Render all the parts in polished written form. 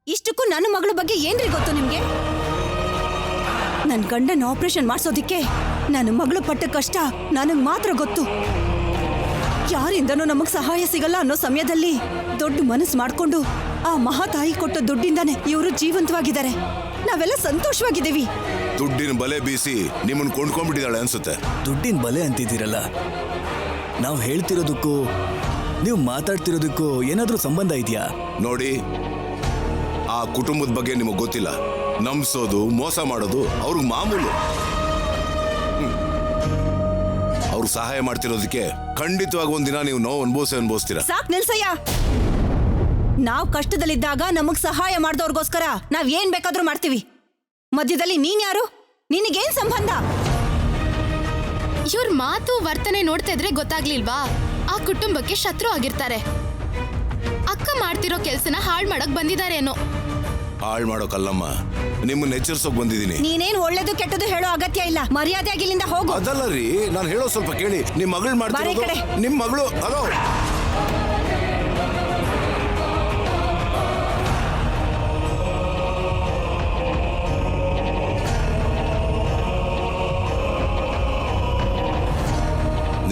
ಇಷ್ಟಕ್ಕೂ ನನ್ನ ಮಗಳ ಬಗ್ಗೆ ಏನ್ರಿ ಗೊತ್ತು ನಿಮ್ಗೆ? ನನ್ನ ಗಂಡನ ಆಪರೇಷನ್ ಮಾಡಿಸೋದಿಕ್ಕೆ ನನ್ನ ಮಗಳು ಪಟ್ಟ ಕಷ್ಟ ನನಗೆ ಮಾತ್ರ ಗೊತ್ತು. ಯಾರಿಂದನೂ ನಮಗ್ ಸಹಾಯ ಸಿಗಲ್ಲ ಅನ್ನೋ ಸಮಯದಲ್ಲಿ ದೊಡ್ಡ ಮನಸ್ಸು ಮಾಡ್ಕೊಂಡು ಆ ಮಹಾತಾಯಿ ಕೊಟ್ಟ ದುಡ್ಡಿಂದಾನೆ ಇವರು ಜೀವಂತವಾಗಿದ್ದಾರೆ. ನಾವೆಲ್ಲ ಸಂತೋಷವಾಗಿದ್ದೀವಿ. ದುಡ್ಡಿನ ಬಲೆ ಬೀಸಿ ನಿಮ್ಮನ್ನು ಕೊಂಡ್ಕೊಂಡ್ಬಿಟ್ಟಿದ್ದಾಳೆ ಅನ್ಸುತ್ತೆ. ದುಡ್ಡಿನ ಬಲೆ ಅಂತಿದ್ದೀರಲ್ಲ, ನಾವು ಹೇಳ್ತಿರೋದಕ್ಕೂ ನೀವು ಮಾತಾಡ್ತಿರೋದಕ್ಕೂ ಏನಾದ್ರೂ ಸಂಬಂಧ ಇದೆಯಾ? ನೋಡಿ, ಆ ಕುಟುಂಬದ ಬಗ್ಗೆ ನಿಮಗೆ ಗೊತ್ತಿಲ್ಲ. ನಂಬಿಸೋದು, ಮೋಸ ಮಾಡೋದು ಅವ್ರಿಗೆ ಮಾಮೂಲು. ಅವ್ರು ಸಹಾಯ ಮಾಡ್ತಿರೋದಕ್ಕೆ ಖಂಡಿತವಾಗಿ ಒಂದಿನ ನೀವು ನೋವು ಅನುಭವಿಸ್ತೀರಾ. ಸಾಕ್ ನಿಲ್ಸಯ್ಯ. ನಾವ್ ಕಷ್ಟದಲ್ಲಿದ್ದಾಗ ನಮಗ್ ಸಹಾಯ ಮಾಡ್ದವ್ರಿಗೋಸ್ಕರ ನಾವ್ ಏನ್ ಬೇಕಾದ್ರೂ ಮಾಡ್ತೀವಿ. ಮಧ್ಯದಲ್ಲಿ ನೀನ್ ಯಾರು? ನಿನಗೇನ್ ಸಂಬಂಧ? ಇವ್ರ ಮಾತು ವರ್ತನೆ ನೋಡ್ತಾ ಇದ್ರೆ ಗೊತ್ತಾಗ್ಲಿಲ್ವಾ? ಆ ಕುಟುಂಬಕ್ಕೆ ಶತ್ರು ಆಗಿರ್ತಾರೆ. ಅಕ್ಕ ಮಾಡ್ತಿರೋ ಕೆಲ್ಸನ ಹಾಳ್ ಮಾಡಕ್ ಬಂದಿದಾರೇನೋ. ಹಾಳ್ ಮಾಡೋಕಲ್ಲಮ್ಮ, ನಿಮ್ಮನ್ನ ಎಚ್ಚರಿಸೋಕ್ ಬಂದಿದ್ದೀನಿ. ನೀನೇನ್ ಒಳ್ಳೇದು ಕೆಟ್ಟದು ಹೇಳೋ ಅಗತ್ಯ ಇಲ್ಲ. ಮರ್ಯಾದೆಯಾಗಿ ಇಲ್ಲಿಂದ ಹೋಗು. ಅದಲ್ಲ ರೀ, ನಾನು ಹೇಳೋ ಸ್ವಲ್ಪ ಕೇಳಿ. ನಿಮ್ ಮಗಳು ಮಾಡ್ತಿರೋದು, ನಿಮ್ ಮಗಳು ಹಲೋ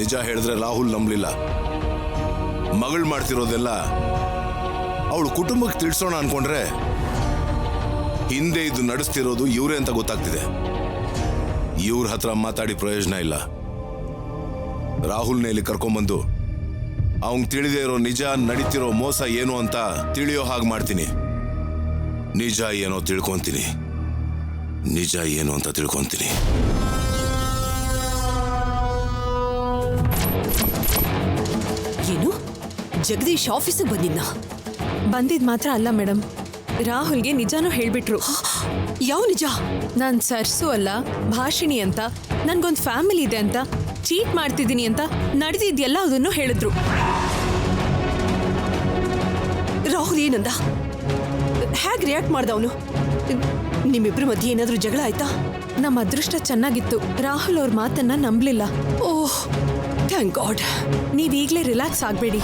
ನಿಜ ಹೇಳಿದ್ರೆ ರಾಹುಲ್ ನಂಬಲಿಲ್ಲ. ಮಗಳು ಮಾಡ್ತಿರೋದೆಲ್ಲ ಅವಳು ಕುಟುಂಬಕ್ಕೆ ತಿಳಿಸೋಣ ಅನ್ಕೊಂಡ್ರೆ ಹಿಂದೆ ಇದು ನಡೆಸ್ತಿರೋದು ಇವರೇ ಅಂತ ಗೊತ್ತಾಗ್ತಿದೆ. ಇವ್ರ ಹತ್ರ ಮಾತಾಡಿ ಪ್ರಯೋಜನ ಇಲ್ಲ. ರಾಹುಲ್ನ ಇಲ್ಲಿ ಕರ್ಕೊಂಬಂದು ಅವನ್ ತಿಳಿದೇ ಇರೋ ನಿಜ, ನಡೀತಿರೋ ಮೋಸ ಏನು ಅಂತ ತಿಳಿಯೋ ಹಾಗೆ ಮಾಡ್ತೀನಿ. ನಿಜ ಏನೋ ತಿಳ್ಕೊಂತೀನಿ, ನಿಜ ಏನು ಅಂತ ತಿಳ್ಕೊಂತೀನಿ. ಏನು ಜಗದೀಶ್ ಆಫೀಸಿಗೆ ಬಂದಿದ್ನ? ಬಂದಿದ್ ಮಾತ್ರ ಅಲ್ಲ ಮೇಡಮ್, ರಾಹುಲ್ಗೆ ನಿಜಾನೂ ಹೇಳ್ಬಿಟ್ರು. ಯಾವ ನಿಜ? ನಾನ್ ಸರ್ಸು ಅಲ್ಲ, ಭಾಷಿಣಿ ಅಂತ, ನನ್ಗೊಂದ್ ಫ್ಯಾಮಿಲಿ ಇದೆ ಅಂತ, ಚೀಟ್ ಮಾಡ್ತಿದ್ದೀನಿ ಅಂತ ನಡೆದಿದ್ಯಲ್ಲ ಅದನ್ನು ಹೇಳಿದ್ರು. ರಾಹುಲ್ ಏನಂದ? ಹೇಗ್ ರಿಯಾಕ್ಟ್ ಮಾಡ್ದ ಅವನು? ನಿಮ್ಮಿಬ್ರ ಮಧ್ಯೆ ಏನಾದ್ರೂ ಜಗಳ ಆಯ್ತಾ? ನಮ್ಮ ಅದೃಷ್ಟ ಚೆನ್ನಾಗಿತ್ತು, ರಾಹುಲ್ ಅವ್ರ ಮಾತನ್ನ ನಂಬಲಿಲ್ಲ. ಓಹ್ ಥ್ಯಾಂಕ್ ಗಾಡ್. ನೀವೀಗ್ಲೇ ರಿಲ್ಯಾಕ್ಸ್ ಆಗ್ಬೇಡಿ.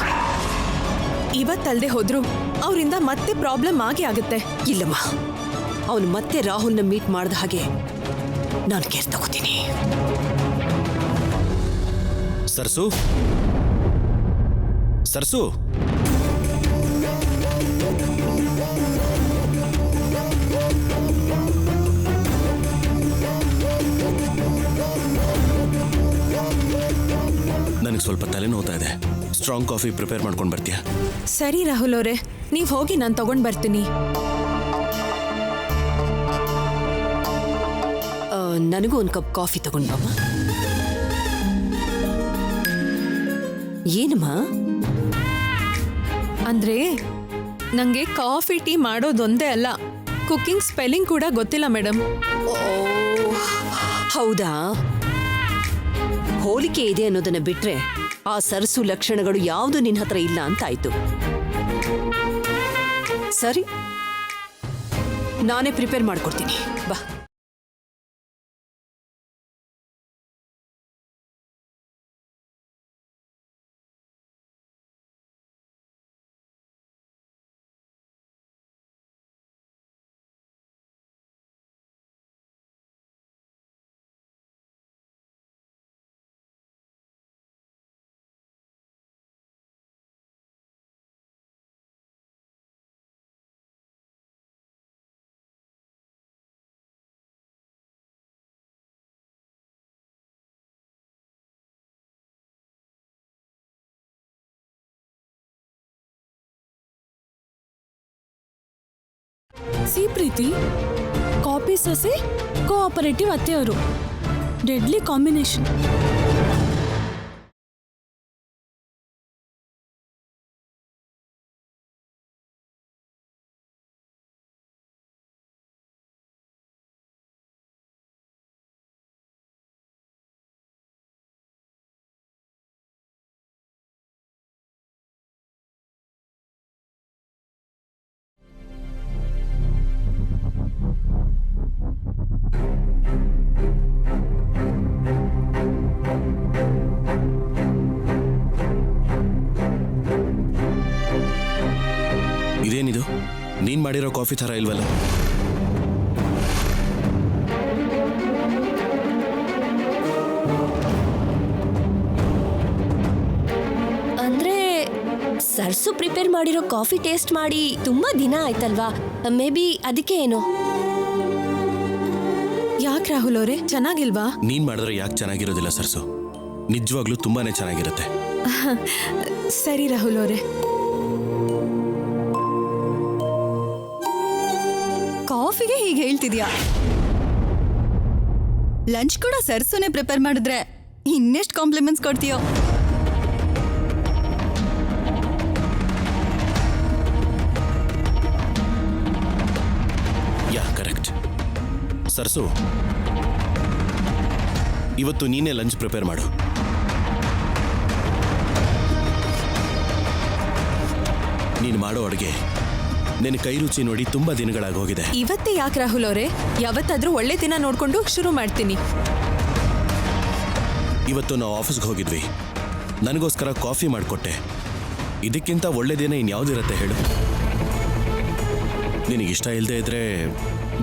ಇವತ್ತಲ್ದೆ ಹೋದ್ರು ಅವರಿಂದ ಮತ್ತೆ ಪ್ರಾಬ್ಲಮ್ ಆಗೇ ಆಗುತ್ತೆ. ಇಲ್ಲಮ್ಮ, ಅವನು ಮತ್ತೆ ರಾಹುಲ್ನ ಮೀಟ್ ಮಾಡಿದ ಹಾಗೆ ನಾನು ಕೇರ್ ತಗೋತೀನಿ. ಸರ್ಸು, ಸರ್ಸು, ನನಗೆ ಸ್ವಲ್ಪ ತಲೆನೋವ್ತಾ ಇದೆ. ಸ್ಟ್ರಾಂಗ್ ಕಾಫಿ ಪ್ರಿಪೇರ್ ಮಾಡ್ಕೊಂಡು ಬರ್ತೀಯಾ? ಸರಿ ರಾಹುಲ್ ಅವರೇ, ನೀವು ಹೋಗಿ ನಾನು ತಗೊಂಡ್ ಬರ್ತೀನಿ. ನನಗೂ ಒಂದು ಕಪ್ ಕಾಫಿ ತಗೊಂಡ್ ಬಮ್ಮ. ಏನಮ್ಮ? ಅಂದ್ರೆ ನಂಗೆ ಕಾಫಿ ಟೀ ಮಾಡೋದೊಂದೇ ಅಲ್ಲ, ಕುಕಿಂಗ್ ಸ್ಪೆಲ್ಲಿಂಗ್ ಕೂಡ ಗೊತ್ತಿಲ್ಲ ಮೇಡಮ್. ಹೌದಾ? ಹೋಲಿಕೆ ಇದೆ ಅನ್ನೋದನ್ನ ಬಿಟ್ರೆ ಆ ಸರಸು ಲಕ್ಷಣಗಳು ಯಾವುದು ನಿನ್ನ ಹತ್ರ ಇಲ್ಲ ಅಂತಾಯ್ತು. ಸರಿ, ನಾನೇ ಪ್ರಿಪೇರ್ ಮಾಡ್ಕೊಡ್ತೀನಿ, ಬಾ. ಸಿ ಪ್ರೀತಿ, ಕಾಪಿ ಸೊಸೆ, ಕೋಆಪರೇಟಿವ್ ಅತ್ತೆಯವರು, ಡೆಡ್ಲಿ ಕಾಂಬಿನೇಷನ್. ಮಾಡಿರೋ ಕಾಫಿ ಥರ ಇಲ್ವಲ್ಲ? ಅಂದ್ರೆ ಸರ್ಸು ಪ್ರಿಪೇರ್ ಮಾಡಿರೋ ಕಾಫಿ ಟೇಸ್ಟ್ ಮಾಡಿ ತುಂಬಾ ದಿನ ಆಯ್ತಲ್ವಾ, ಮೇ ಬಿ ಅದಕ್ಕೆ ಏನೋ. ಯಾಕೆ ರಾಹುಲ್ ಅವರೇ, ಚೆನ್ನಾಗಿಲ್ವಾ? ನೀನ್ ಮಾಡಿದ್ರೆ ಯಾಕೆ ಚೆನ್ನಾಗಿರೋದಿಲ್ಲ ಸರ್ಸು? ನಿಜವಾಗ್ಲೂ ತುಂಬಾನೇ ಚೆನ್ನಾಗಿರುತ್ತೆ. ಸರಿ ರಾಹುಲ್ ಅವರೇ. ಕಾಫಿಗೆ ಹೀಗೆ ಹೇಳ್ತಿದ್ಯಾ? ಲಂಚ್ ಕೂಡ ಸರ್ಸುನೆ ಪ್ರಿಪೇರ್ ಮಾಡಿದ್ರೆ ಇನ್ನೆಷ್ಟು ಕಾಂಪ್ಲಿಮೆಂಟ್ಸ್ ಕೊಡ್ತೀಯೋ. ಯಾ ಕರೆಕ್ಟ್. ಸರ್ಸು, ಇವತ್ತು ನೀನೇ ಲಂಚ್ ಪ್ರಿಪೇರ್ ಮಾಡು. ನೀನು ಮಾಡೋ ಅಡುಗೆ ನಿನ್ನ ಕೈ ರುಚಿ ನೋಡಿ ತುಂಬಾ ದಿನಗಳಾಗಿ ಹೋಗಿದೆ. ಇವತ್ತೇ ಯಾಕೆ ರಾಹುಲ್ ಅವರೇ? ಯಾವತ್ತಾದ್ರೂ ಒಳ್ಳೆ ದಿನ ನೋಡ್ಕೊಂಡು ಶುರು ಮಾಡ್ತೀನಿ. ಇವತ್ತು ನಾವು ಆಫೀಸ್ಗೆ ಹೋಗಿದ್ವಿ, ನನಗೋಸ್ಕರ ಕಾಫಿ ಮಾಡಿಕೊಟ್ಟೆ. ಇದಕ್ಕಿಂತ ಒಳ್ಳೆ ದಿನ ಇನ್ಯಾವುದಿರುತ್ತೆ ಹೇಳು? ನಿನಗಿಷ್ಟ ಇಲ್ಲದೆ ಇದ್ರೆ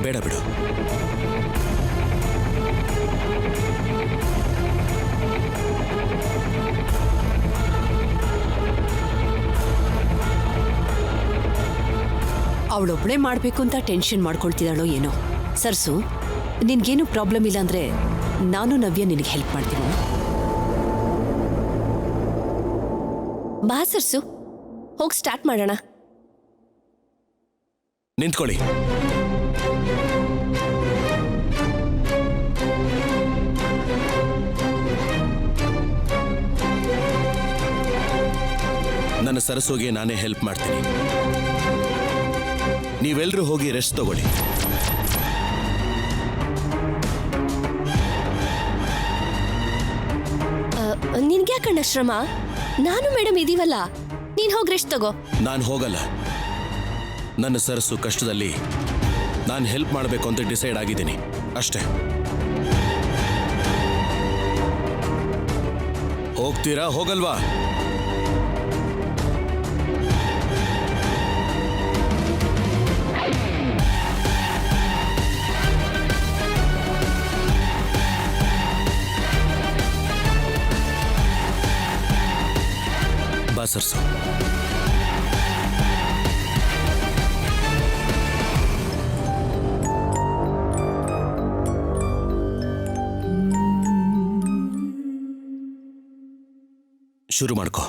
ಬೇಡ ಬಿಡು. ಅವಳೊಬ್ಳೆ ಮಾಡ್ಬೇಕು ಅಂತ ಟೆನ್ಷನ್ ಮಾಡ್ಕೊಳ್ತಿದ್ದಾಳೋ ಏನೋ. ಸರ್ಸು, ನಿನ್ಗೇನು ಪ್ರಾಬ್ಲಮ್ ಇಲ್ಲ ಅಂದ್ರೆ ನಾನು ನವ್ಯ ನಿನಗೆ ಹೆಲ್ಪ್ ಮಾಡ್ತೀನಿ. ಬಾ ಸರ್ಸು, ಹೋಗಿ ಸ್ಟಾರ್ಟ್ ಮಾಡೋಣ. ನಿಂತ್ಕೊಳ್ಳಿ. ನನ್ನ ಸರಸುಗೆ ನಾನೇ ಹೆಲ್ಪ್ ಮಾಡ್ತೀನಿ. ನೀವೆಲ್ಲರೂ ಹೋಗಿ ರೆಸ್ಟ್ ತಗೊಳ್ಳಿ. ನಿನ್ಗ್ಯಾಕಣ್ಣ ಶ್ರಮ? ನಾನು ಮೇಡಮ್ ಇದೀವಲ್ಲ, ನೀನ್ ಹೋಗಿ ರೆಸ್ಟ್ ತಗೋ. ನಾನು ಹೋಗಲ್ಲ. ನನ್ನ ಸರಸು ಕಷ್ಟದಲ್ಲಿ ನಾನು ಹೆಲ್ಪ್ ಮಾಡಬೇಕು ಅಂತ ಡಿಸೈಡ್ ಆಗಿದ್ದೀನಿ ಅಷ್ಟೇ. ಹೋಗ್ತೀರಾ ಹೋಗಲ್ವಾ? ಬಾ ಸರ್ಸು. ಶುರು ಮಾಡ್ಕೋ.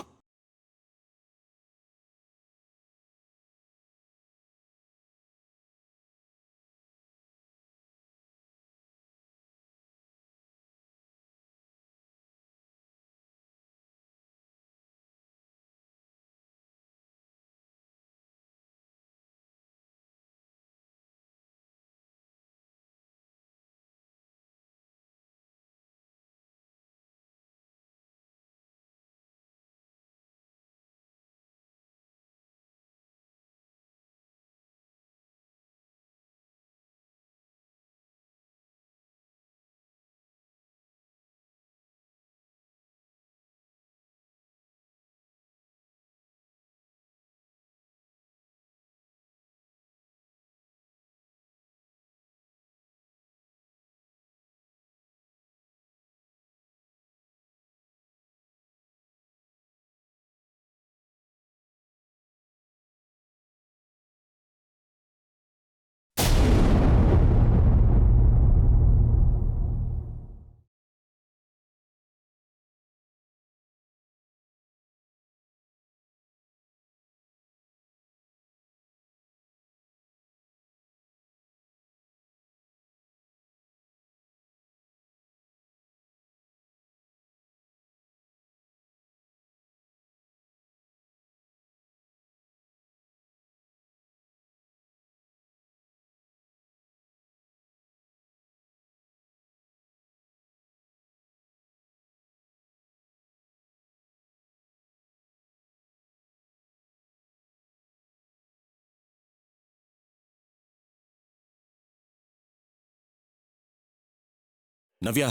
ನವ್ಯ,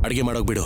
ಅಡಿಗೆ ಮಾಡೋಕ್ ಬಿಡು.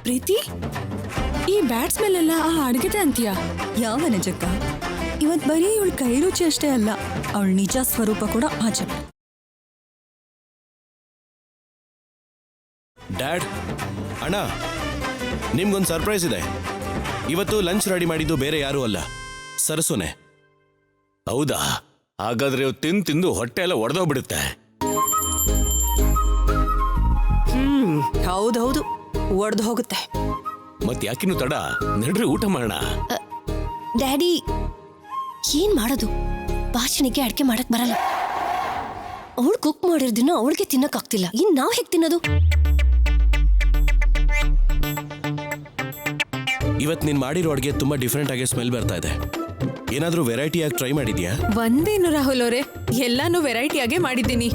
ಪ್ರೀತಿ ಈ ಬ್ಯಾಟ್ಸ್ ಮೇಲೆಲ್ಲ ಆ ಅಡ್ಗೆದೆ ಅಂತೀಯ? ಯಾವ ನಿಜಕ್ಕ? ಇವತ್ ಬರೀ ಇವಳ ಕೈ ರುಚಿ ಅಷ್ಟೇ ಅಲ್ಲ, ಅವಳ ನಿಜ ಸ್ವರೂಪ ಕೂಡ ಆಚೆ. ಡ್ಯಾಡ್, ಅಣ್ಣ, ನಿಮ್ಗೊಂದು ಸರ್ಪ್ರೈಸ್ ಇದೆ. ಇವತ್ತು ಲಂಚ್ ರೆಡಿ ಮಾಡಿದ್ದು ಬೇರೆ ಯಾರೂ ಅಲ್ಲ, ಸರಸುನೆ. ಹೌದಾ? ಹಾಗಾದ್ರೆ ಇವ್ ತಿಂದು ಹೊಟ್ಟೆ ಎಲ್ಲ ಒಡೆದೋಗ್ಬಿಡುತ್ತೆ. ಹೌದೌದು, ಒಡೆದು ಹೋಗುತ್ತೆ. ಮತ್ ಯಾಕಿನ್ನು ತಡ? ನಡ್ರಿ ಊಟ ಮಾಡೋಣ. ಡ್ಯಾಡಿ, ಏನ್ ಮಾಡೋದು? ಭಾಷಣಿಗೆ ಅಡ್ಗೆ ಮಾಡಕ್ ಬರಲ್ಲ. ಅವಳು ಕುಕ್ ಮಾಡಿರೋದನ್ನ ಅವಳಿಗೆ ತಿನ್ನಕ್ ಆಗ್ತಿಲ್ಲ. ಇನ್ ನಾವ್ ಹೇಗ್ ತಿನ್ನೋದು? ಇವತ್ತು ನೀನು ಮಾಡಿರೋ ಅಡುಗೆ ತುಂಬಾ ಡಿಫ್ರೆಂಟ್ ಆಗಿ ಸ್ಮೆಲ್ ಬರ್ತಾ ಇದೆ. ಏನಾದರೂ ವೆರೈಟಿಯಾಗಿ ಟ್ರೈ ಮಾಡಿದ್ಯಾ? ಒಂದೇನು ರಾಹುಲ್ ಅವರೇ, ಎಲ್ಲಾನು ವೆರೈಟಿಯಾಗೆ ಮಾಡಿದ್ದೀನಿ.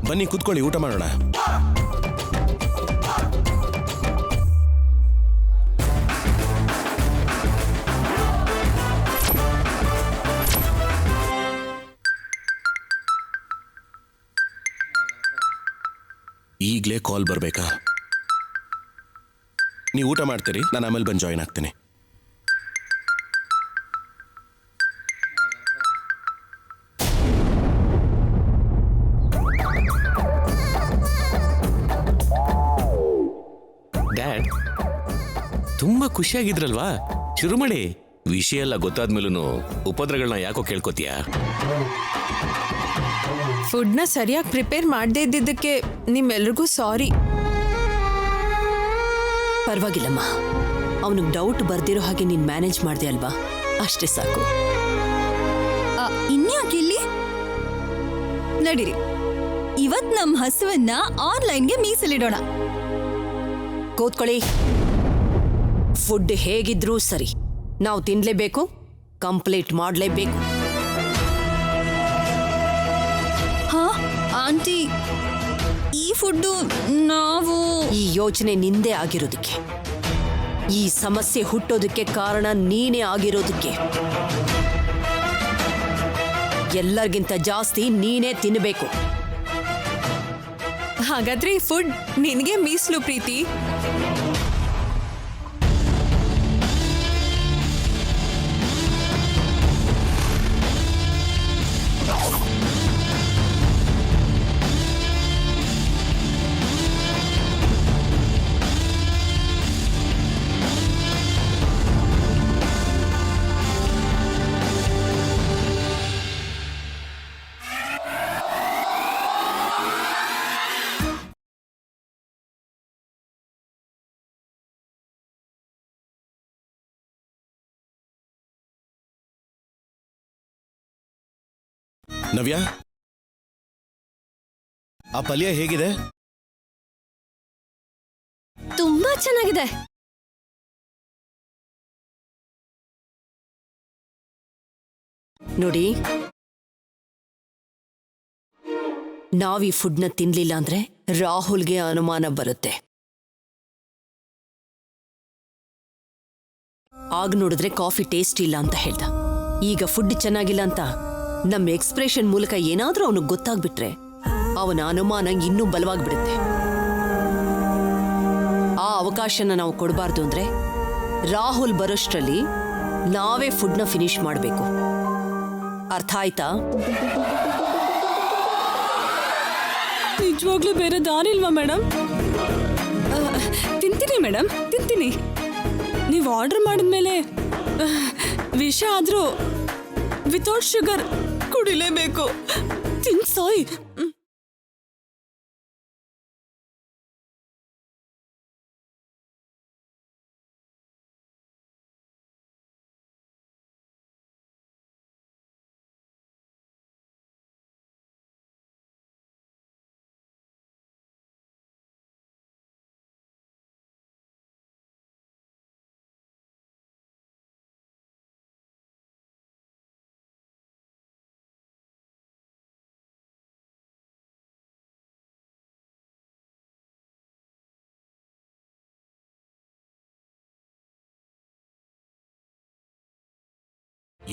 ಬನ್ನಿ ಕೂತ್ಕೊಳ್ಳಿ, ಊಟ ಮಾಡೋಣ. ಈಗಲೇ ಕಾಲ್ ಬರಬೇಕಾ? ನೀವು ಊಟ ಮಾಡ್ತೀರಿ, ನಾನು ಆಮೇಲೆ ಬಂದು ಜಾಯಿನ್ ಆಗ್ತೀನಿ. ಡ್ಯಾಡ್, ತುಂಬಾ ಖುಷಿಯಾಗಿದ್ರಲ್ವಾ? ಶುರು ಮಾಡಿ. ವಿಷಯ ಎಲ್ಲ ಗೊತ್ತಾದ್ಮೇಲೂ ಉಪದ್ರಗಳನ್ನ ಯಾಕೋ ಕೇಳ್ಕೊತೀಯಾ? ಫುಡ್ನ ಸರಿಯಾಗಿ ಪ್ರಿಪೇರ್ ಮಾಡದೇ ಇದ್ದಿದ್ದಕ್ಕೆ ನಿಮ್ಮೆಲ್ರಿಗೂ ಸಾರಿ. ಪರವಾಗಿಲ್ಲಮ್ಮ, ಅವನಿಗೆ ಡೌಟ್ ಬರ್ದಿರೋ ಹಾಗೆ ನೀನು ಮ್ಯಾನೇಜ್ ಮಾಡಿದೆ ಅಲ್ವಾ, ಅಷ್ಟೇ ಸಾಕು. ಇನ್ಯಾಕೆ ಇಲ್ಲಿ? ನಡೀರಿ, ಇವತ್ ನಮ್ ಹಸುವನ್ನ ಆನ್ಲೈನ್ಗೆ ಮೀಸಲಿಡೋಣ. ಕೂತ್ಕೊಳ್ಳಿ. ಫುಡ್ ಹೇಗಿದ್ರೂ ಸರಿ, ನಾವು ತಿನ್ಲೇಬೇಕು, ಕಂಪ್ಲೀಟ್ ಮಾಡಲೇಬೇಕು. ಹಾ ಆಂಟಿ, ಈ ಫುಡ್ಡು ನಾವು ಈ ಯೋಚನೆ ನಿಂದೇ ಆಗಿರೋದಕ್ಕೆ, ಈ ಸಮಸ್ಯೆ ಹುಟ್ಟೋದಕ್ಕೆ ಕಾರಣ ನೀನೇ ಆಗಿರೋದಕ್ಕೆ. ಎಲ್ಲರಿಗಿಂತ ಜಾಸ್ತಿ ನೀನೇ ತಿನ್ನಬೇಕು. ಹಾಗಾದ್ರೆ ಈ ಫುಡ್ ನಿನಗೆ ಮೀಸಲು ಪ್ರೀತಿ. ನವ್ಯ, ಆ ಪಲ್ಯ ಹೇಗಿದೆ? ತುಂಬಾ ಚೆನ್ನಾಗಿದೆ. ನೋಡಿ, ನಾವ್ ಈ ಫುಡ್ನ ತಿನ್ಲಿಲ್ಲ ಅಂದ್ರೆ ರಾಹುಲ್ಗೆ ಅನುಮಾನ ಬರುತ್ತೆ. ಆಗ ನೋಡಿದ್ರೆ ಕಾಫಿ ಟೇಸ್ಟ್ ಇಲ್ಲ ಅಂತ ಹೇಳ್ದ. ಈಗ ಫುಡ್ ಚೆನ್ನಾಗಿಲ್ಲ ಅಂತ ನಮ್ಮ ಎಕ್ಸ್ಪ್ರೆಷನ್ ಮೂಲಕ ಏನಾದ್ರೂ ಅವನಿಗೆ ಗೊತ್ತಾಗ್ಬಿಟ್ರೆ ಅವನ ಅನುಮಾನ ಇನ್ನೂ ಬಲವಾಗ್ಬಿಡುತ್ತೆ. ಆ ಅವಕಾಶನ ನಾವು ಕೊಡಬಾರ್ದು ಅಂದ್ರೆ ರಾಹುಲ್ ಬರೋಷ್ಟರಲ್ಲಿ ನಾವೇ ಫುಡ್ನ ಫಿನಿಶ್ ಮಾಡಬೇಕು. ಅರ್ಥ ಆಯ್ತಾ? ನಿಜವಾಗ್ಲೂ ಬೇರೆ ದಾರಿ ಇಲ್ವಾ ಮೇಡಮ್? ತಿಂತೀನಿ ಮೇಡಮ್, ತಿಂತೀನಿ. ನೀವು ಆರ್ಡರ್ ಮಾಡಿದ್ಮೇಲೆ ವಿಷ ಆದ್ರೂ ವಿತೌಟ್ ಶುಗರ್ ಕುಡಿಲೇಬೇಕು. ತಿನ್ಸೋಯ್.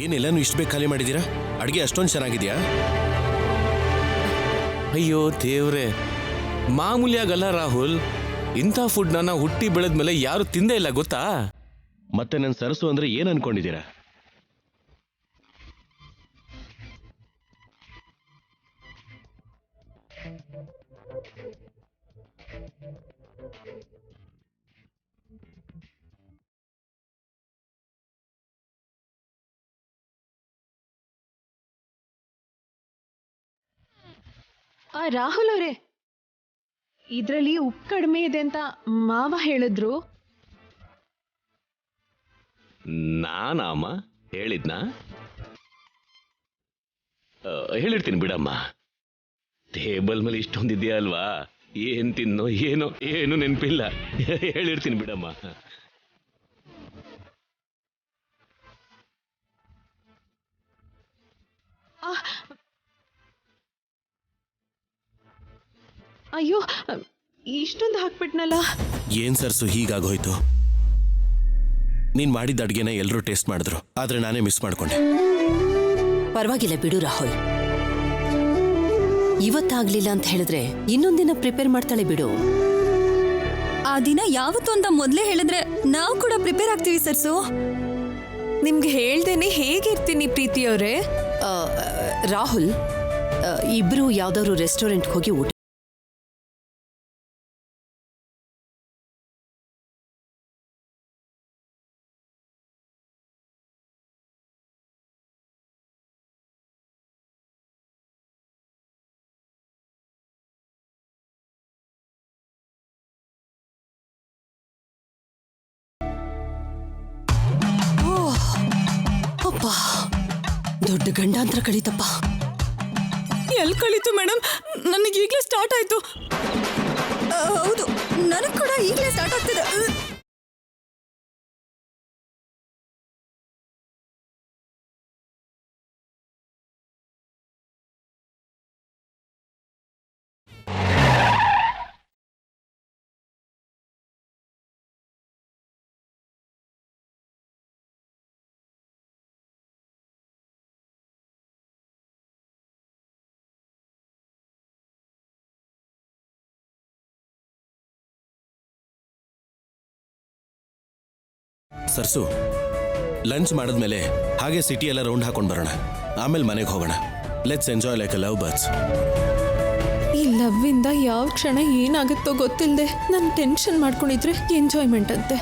ಏನೆಲ್ಲನೂ ಇಷ್ಟು ಬೇಗ ಖಾಲಿ ಮಾಡಿದ್ದೀರಾ? ಅಡುಗೆ ಅಷ್ಟೊಂದು ಚೆನ್ನಾಗಿದೆಯಾ? ಅಯ್ಯೋ ದೇವ್ರೆ, ಮಾಮೂಲಿಯಾಗಲ್ಲ ರಾಹುಲ್. ಇಂಥ ಫುಡ್ ನಾನು ಹುಟ್ಟಿ ಬೆಳೆದ್ಮೇಲೆ ಯಾರು ತಿಂದೇ ಇಲ್ಲ ಗೊತ್ತಾ? ಮತ್ತೆ ನನ್ನ ಸರಸು ಅಂದ್ರೆ ಏನು ಅನ್ಕೊಂಡಿದ್ದೀರಾ? ರಾಹುಲ್ ಅವರೇ, ಇದ್ರಲ್ಲಿ ಉಪ್ಪು ಕಡಿಮೆ ಇದೆ ಅಂತ ಮಾವ ಹೇಳಿದ್ರು. ನಾನಮ್ಮ ಹೇಳಿದ್ನಾ? ಹೇಳಿರ್ತೀನಿ ಬಿಡಮ್ಮ. ಟೇಬಲ್ ಮೇಲೆ ಇಷ್ಟೊಂದಿದೆಯಾ ಅಲ್ವಾ, ಏನ್ ತಿನ್ನೋ ಏನು ನೆನಪಿಲ್ಲ. ಹೇಳಿರ್ತೀನಿ ಬಿಡಮ್ಮ. ಅಯ್ಯೋ, ಇಷ್ಟೊಂದು ಹಾಕ್ಬಿಟ್ನಲ್ಲ. ಏನ್ ಸರ್ಸು ಹೀಗಾಗೋಯ್ತು? ನೀನ್ ಮಾಡಿದ ಅಡ್ಗೆನ ಎಲ್ಲರೂ ಟೇಸ್ಟ್ ಮಾಡಿದ್ರು, ಆದ್ರೆ ನಾನೇ ಮಿಸ್ ಮಾಡ್ಕೊಂಡೆ. ಪರವಾಗಿಲ್ಲ ಬಿಡು ರಾಹುಲ್, ಇವತ್ತಾಗ್ಲಿಲ್ಲ ಅಂತ ಹೇಳಿದ್ರೆ ಇನ್ನೊಂದಿನ ಪ್ರಿಪೇರ್ ಮಾಡ್ತಾಳೆ ಬಿಡು. ಆ ದಿನ ಯಾವತ್ತು ಅಂತ ಮೊದಲೇ ಹೇಳಿದ್ರೆ ನಾವು ಕೂಡ ಪ್ರಿಪೇರ್ ಆಗ್ತೀವಿ ಸರ್ಸು. ನಿಮ್ಗೆ ಹೇಳ್ದೇನೆ ಹೇಗಿರ್ತೀನಿ ಪ್ರೀತಿಯವ್ರೆ? ರಾಹುಲ್, ಇಬ್ರು ಯಾವ್ದಾದ್ರು ರೆಸ್ಟೋರೆಂಟ್ಗೆ ಹೋಗಿ ಊಟ. ಅಪ್ಪ, ದೊಡ್ಡ ಗಂಡಾಂತರ ಕಳೀತಪ್ಪ. ಎಲ್ಲಿ ಕಳೀತು ಮೇಡಮ್? ನನಗೆ ಈಗಲೇ ಸ್ಟಾರ್ಟ್ ಆಯ್ತು. ಹೌದು, ನನಗೆ ಕೂಡ ಈಗಲೇ ಸ್ಟಾರ್ಟ್ ಆಗ್ತಿದೆ. ಸರ್ಸು, ಲಂಚ್ ಮಾಡಿದ್ಮೇಲೆ ಹಾಗೆ ಸಿಟಿ ಎಲ್ಲ ರೌಂಡ್ ಹಾಕೊಂಡು ಬರೋಣ, ಆಮೇಲೆ ಮನೆಗೆ ಹೋಗೋಣ. Let's enjoy like a love birds. ಈ ಲವ್ ಇಂದ ಯಾವ ಕ್ಷಣ ಏನಾಗುತ್ತೋ ಗೊತ್ತಿಲ್ಲದೆ ನಾನು ಟೆನ್ಷನ್ ಮಾಡ್ಕೊಂಡಿದ್ರೆ ಎಂಜಾಯ್ಮೆಂಟ್ ಅಂತೆ.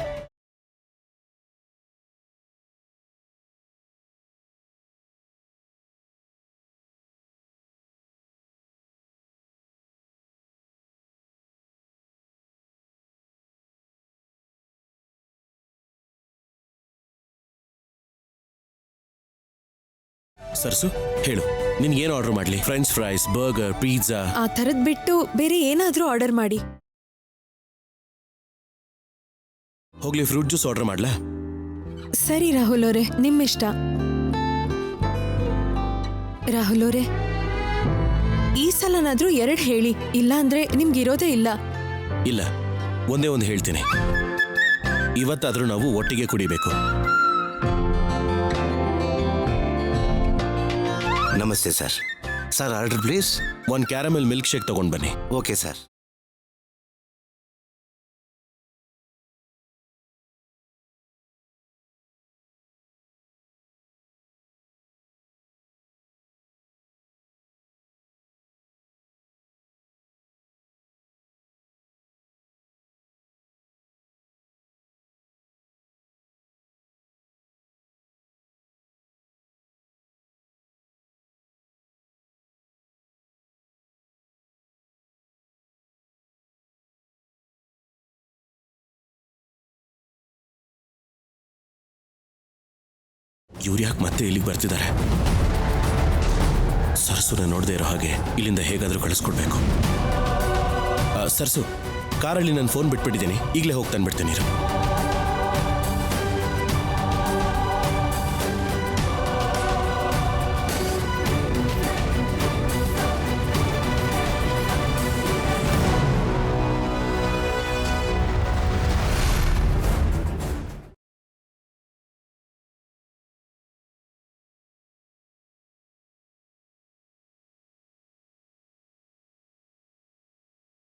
ಸರ್ಸು, ಹೇಳು, ನಿನ್ಗೇನು ಆರ್ಡರ್ ಮಾಡಲಿ? French fries, burger, pizza? ಆ ಥರದ್ ಬಿಟ್ಟು ಬೇರೆ ಏನಾದ್ರೂ ಆರ್ಡರ್ ಮಾಡಿ. ಹೋಗ್ಲಿ, ಫ್ರೂಟ್ ಜ್ಯೂಸ್ ಆರ್ಡರ್ ಮಾಡ್ಲಾ? ಸರಿ ರಾಹುಲ್ ಅವರೇ, ನಿಮ್ಮಿಷ್ಟ. ರಾಹುಲ್ ಅವರೇ, ಈ ಸಲನಾದ್ರೂ 2 ಹೇಳಿ, ಇಲ್ಲ ಅಂದ್ರೆ ನಿಮ್ಗಿರೋದೇ ಇಲ್ಲ. ಇಲ್ಲ, ಒಂದೇ ಒಂದು ಹೇಳ್ತೀನಿ. ಇವತ್ತಾದ್ರೂ ನಾವು ಒಟ್ಟಿಗೆ ಕುಡಿಬೇಕು. ನಮಸ್ತೆ ಸರ್. Sir, order please. ಒಂದು ಕ್ಯಾರಮೆಲ್ ಮಿಲ್ಕ್ ಶೇಕ್ ತಗೊಂಡು ಬನ್ನಿ. Okay sir. ಇವ್ರು ಯಾಕೆ ಮತ್ತೆ ಇಲ್ಲಿಗೆ ಬರ್ತಿದ್ದಾರೆ? ಸರ್ಸುನ ನೋಡದೆ ಇರೋ ಹಾಗೆ ಇಲ್ಲಿಂದ ಹೇಗಾದ್ರೂ ಕಳಿಸ್ಕೊಡ್ಬೇಕು. ಸರ್ಸು, ಕಾರಲ್ಲಿ ನನ್ನ ಫೋನ್ ಬಿಟ್ಬಿಟ್ಟಿದ್ದೀನಿ, ಈಗಲೇ ಹೋಗಿ ತಂದ್ಬಿಡ್ತೀನಿ.